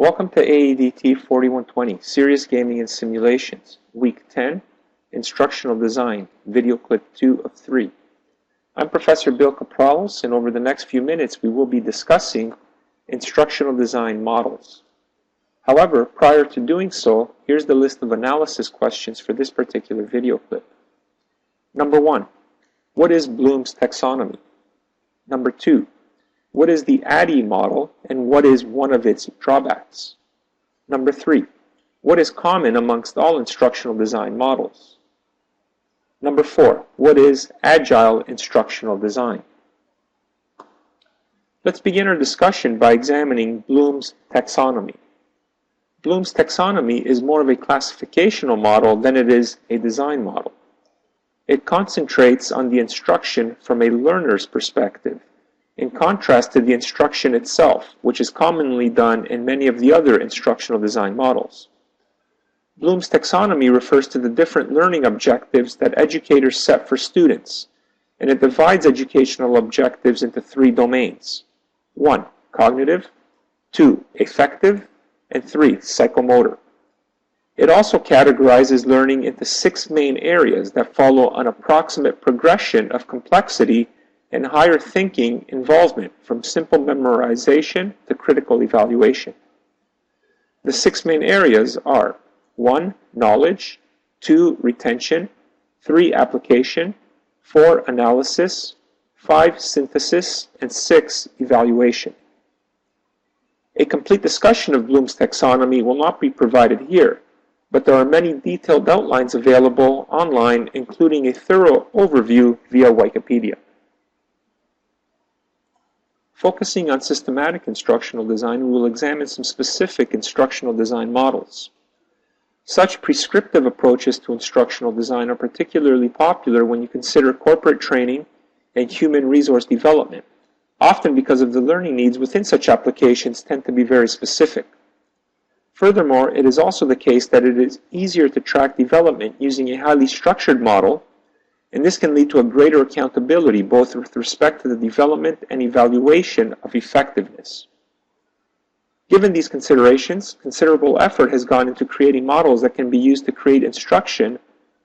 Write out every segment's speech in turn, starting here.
Welcome to AEDT4120, Serious Gaming and Simulations, Week 10, Instructional Design, Video Clip 2 of 3. I'm Professor Bill Capralos, and over the next few minutes we will be discussing instructional design models. However, prior to doing so, here's the list of analysis questions for this particular video clip. Number 1. What is Bloom's taxonomy? Number 2. What is the AEDT model and what is one of its drawbacks? Number 3. What is common amongst all instructional design models? Number 4. What is agile instructional design? Let's begin our discussion by examining Bloom's taxonomy. Bloom's taxonomy is more of a classificational model than it is a design model. It concentrates on the instruction from a learner's perspective, in contrast to the instruction itself, which is commonly done in many of the other instructional design models. Bloom's taxonomy refers to the different learning objectives that educators set for students, and it divides educational objectives into 3 domains. 1. Cognitive, 2. Affective, and 3. Psychomotor. It also categorizes learning into 6 main areas that follow an approximate progression of complexity and higher thinking involvement from simple memorization to critical evaluation. The 6 main areas are 1. Knowledge, 2. Retention, 3. Application, 4. Analysis, 5. Synthesis, and 6. Evaluation. A complete discussion of Bloom's taxonomy will not be provided here, but there are many detailed outlines available online, including a thorough overview via Wikipedia. Focusing on systematic instructional design, we will examine some specific instructional design models. Such prescriptive approaches to instructional design are particularly popular when you consider corporate training and human resource development, often because of the learning needs within such applications tend to be very specific. Furthermore, it is also the case that it is easier to track development using a highly structured model, and this can lead to a greater accountability both with respect to the development and evaluation of effectiveness. Given these considerations, considerable effort has gone into creating models that can be used to create instruction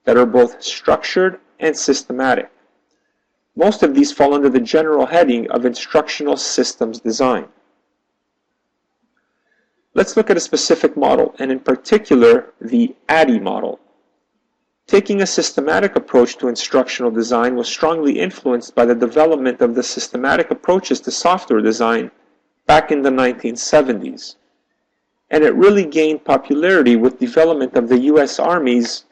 that are both structured and systematic. Most of these fall under the general heading of instructional systems design. Let's look at a specific model, and in particular, the AEDT model. Taking a systematic approach to instructional design was strongly influenced by the development of the systematic approaches to software design back in the 1970s. And it really gained popularity with development of the U.S. Army's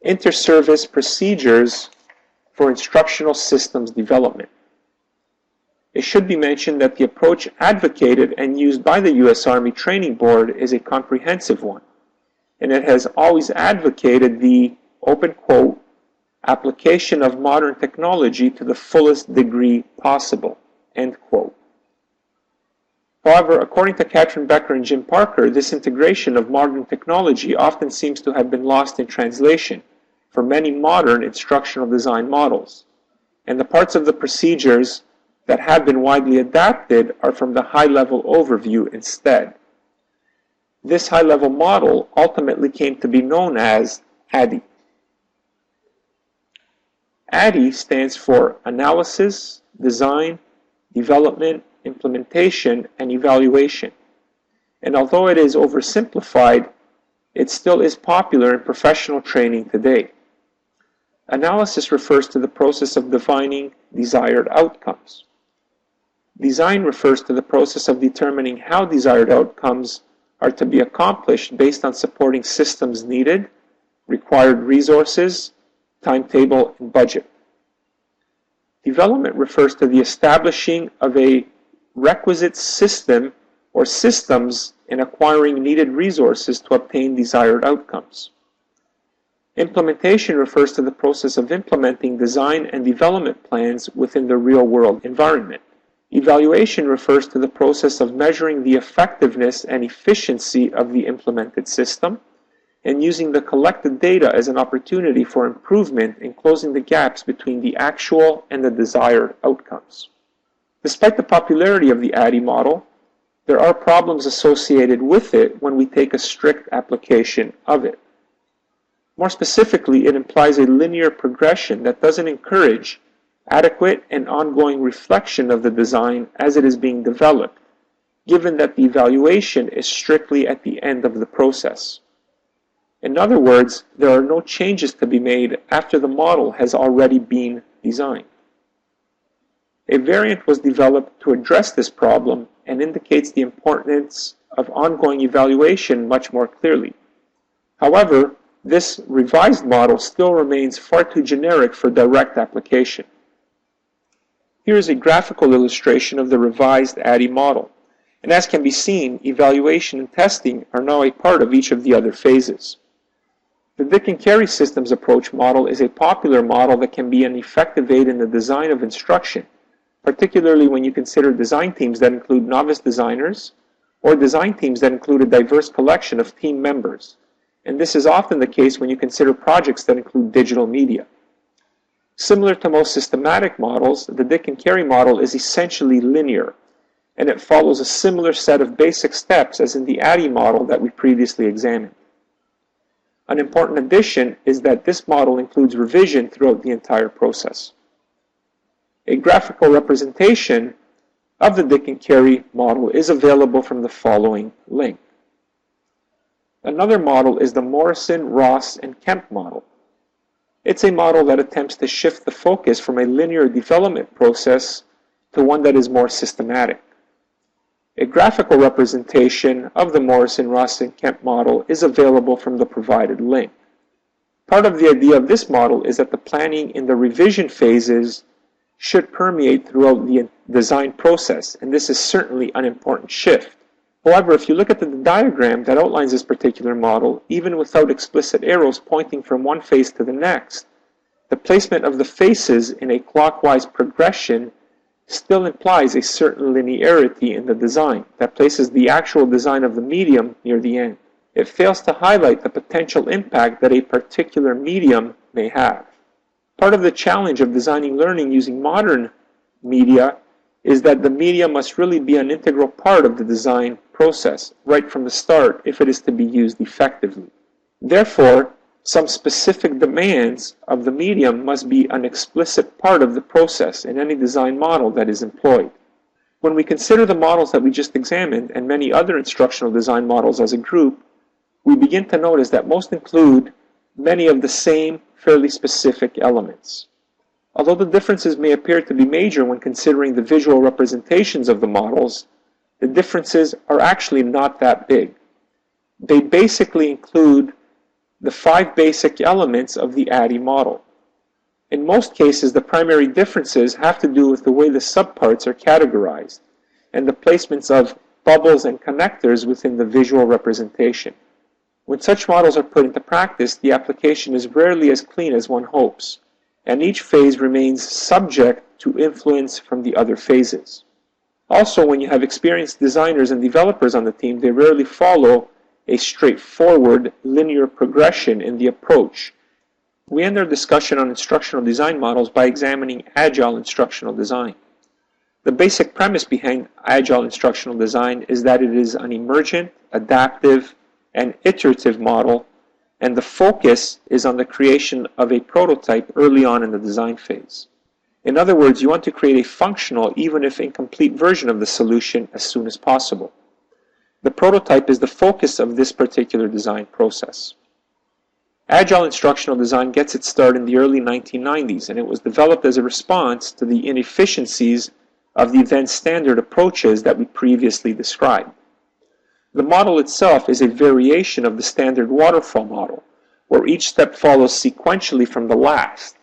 inter-service procedures for instructional systems development. It should be mentioned that the approach advocated and used by the U.S. Army Training Board is a comprehensive one, and it has always advocated the open quote, application of modern technology to the fullest degree possible, end quote. However, according to Catherine Becker and Jim Parker, this integration of modern technology often seems to have been lost in translation for many modern instructional design models, and the parts of the procedures that have been widely adapted are from the high-level overview instead. This high-level model ultimately came to be known as AEDT. AEDT stands for Analysis, Design, Development, Implementation, and Evaluation. And although it is oversimplified, it still is popular in professional training today. Analysis refers to the process of defining desired outcomes. Design refers to the process of determining how desired outcomes are to be accomplished based on supporting systems needed, required resources, timetable, and budget. Development refers to the establishing of a requisite system or systems in acquiring needed resources to obtain desired outcomes. Implementation refers to the process of implementing design and development plans within the real-world environment. Evaluation refers to the process of measuring the effectiveness and efficiency of the implemented system, and using the collected data as an opportunity for improvement in closing the gaps between the actual and the desired outcomes. Despite the popularity of the AEDT model, there are problems associated with it when we take a strict application of it. More specifically, it implies a linear progression that doesn't encourage adequate and ongoing reflection of the design as it is being developed, given that the evaluation is strictly at the end of the process. In other words, there are no changes to be made after the model has already been designed. A variant was developed to address this problem and indicates the importance of ongoing evaluation much more clearly. However, this revised model still remains far too generic for direct application. Here is a graphical illustration of the revised AEDT model, and as can be seen, evaluation and testing are now a part of each of the other phases. The Dick and Carey systems approach model is a popular model that can be an effective aid in the design of instruction, particularly when you consider design teams that include novice designers or design teams that include a diverse collection of team members. And this is often the case when you consider projects that include digital media. Similar to most systematic models, the Dick and Carey model is essentially linear, and it follows a similar set of basic steps as in the AEDT model that we previously examined. An important addition is that this model includes revision throughout the entire process. A graphical representation of the Dick and Carey model is available from the following link. Another model is the Morrison, Ross, and Kemp model. It's a model that attempts to shift the focus from a linear development process to one that is more systematic. A graphical representation of the Morrison, Ross, and Kemp model is available from the provided link. Part of the idea of this model is that the planning in the revision phases should permeate throughout the design process, and this is certainly an important shift. However, if you look at the diagram that outlines this particular model, even without explicit arrows pointing from one phase to the next, the placement of the faces in a clockwise progression still implies a certain linearity in the design that places the actual design of the medium near the end. It fails to highlight the potential impact that a particular medium may have. Part of the challenge of designing learning using modern media is that the media must really be an integral part of the design process right from the start if it is to be used effectively. Therefore, some specific demands of the medium must be an explicit part of the process in any design model that is employed. When we consider the models that we just examined and many other instructional design models as a group, we begin to notice that most include many of the same fairly specific elements. Although the differences may appear to be major when considering the visual representations of the models, the differences are actually not that big. They basically include the 5 basic elements of the AEDT model. In most cases, the primary differences have to do with the way the subparts are categorized and the placements of bubbles and connectors within the visual representation. When such models are put into practice, the application is rarely as clean as one hopes, and each phase remains subject to influence from the other phases. Also, when you have experienced designers and developers on the team, they rarely follow a straightforward linear progression in the approach. We end our discussion on instructional design models by examining agile instructional design. The basic premise behind agile instructional design is that it is an emergent, adaptive, and iterative model, and the focus is on the creation of a prototype early on in the design phase. In other words, you want to create a functional, even if incomplete, version of the solution as soon as possible. The prototype is the focus of this particular design process. Agile instructional design gets its start in the early 1990s, and it was developed as a response to the inefficiencies of the then standard approaches that we previously described. The model itself is a variation of the standard waterfall model, where each step follows sequentially from the last,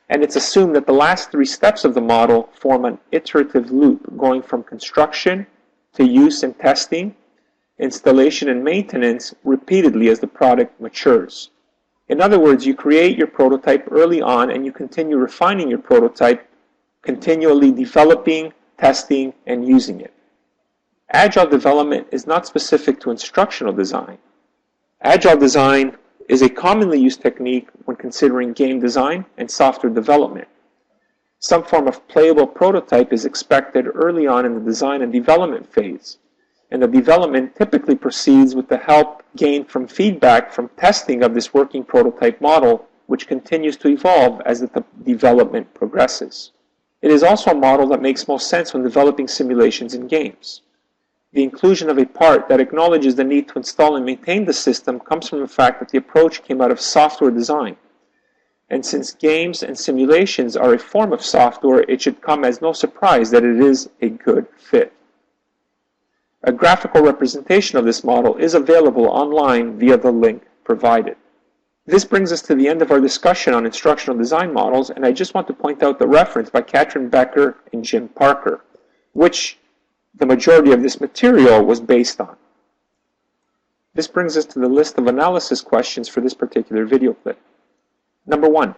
and it's assumed that the last 3 steps of the model form an iterative loop going from construction to use and testing, installation and maintenance repeatedly as the product matures. In other words, you create your prototype early on and you continue refining your prototype, continually developing, testing, and using it. Agile development is not specific to instructional design. Agile design is a commonly used technique when considering game design and software development. Some form of playable prototype is expected early on in the design and development phase, and the development typically proceeds with the help gained from feedback from testing of this working prototype model, which continues to evolve as the development progresses. It is also a model that makes most sense when developing simulations in games. The inclusion of a part that acknowledges the need to install and maintain the system comes from the fact that the approach came out of software design. And since games and simulations are a form of software, it should come as no surprise that it is a good fit. A graphical representation of this model is available online via the link provided. This brings us to the end of our discussion on instructional design models, and I just want to point out the reference by Katrin Becker and Jim Parker, which the majority of this material was based on. This brings us to the list of analysis questions for this particular video clip. Number 1.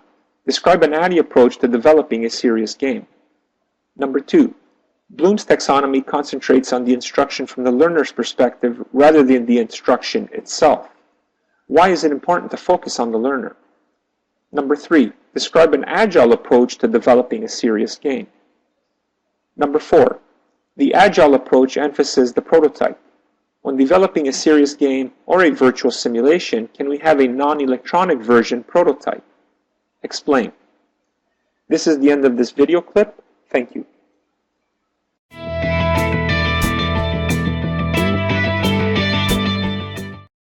Describe an AEDT approach to developing a serious game. Number 2. Bloom's taxonomy concentrates on the instruction from the learner's perspective rather than the instruction itself. Why is it important to focus on the learner? Number 3. Describe an agile approach to developing a serious game. Number 4. The agile approach emphasizes the prototype. When developing a serious game or a virtual simulation, can we have a non-electronic version prototype? Explain. This is the end of this video clip. Thank you.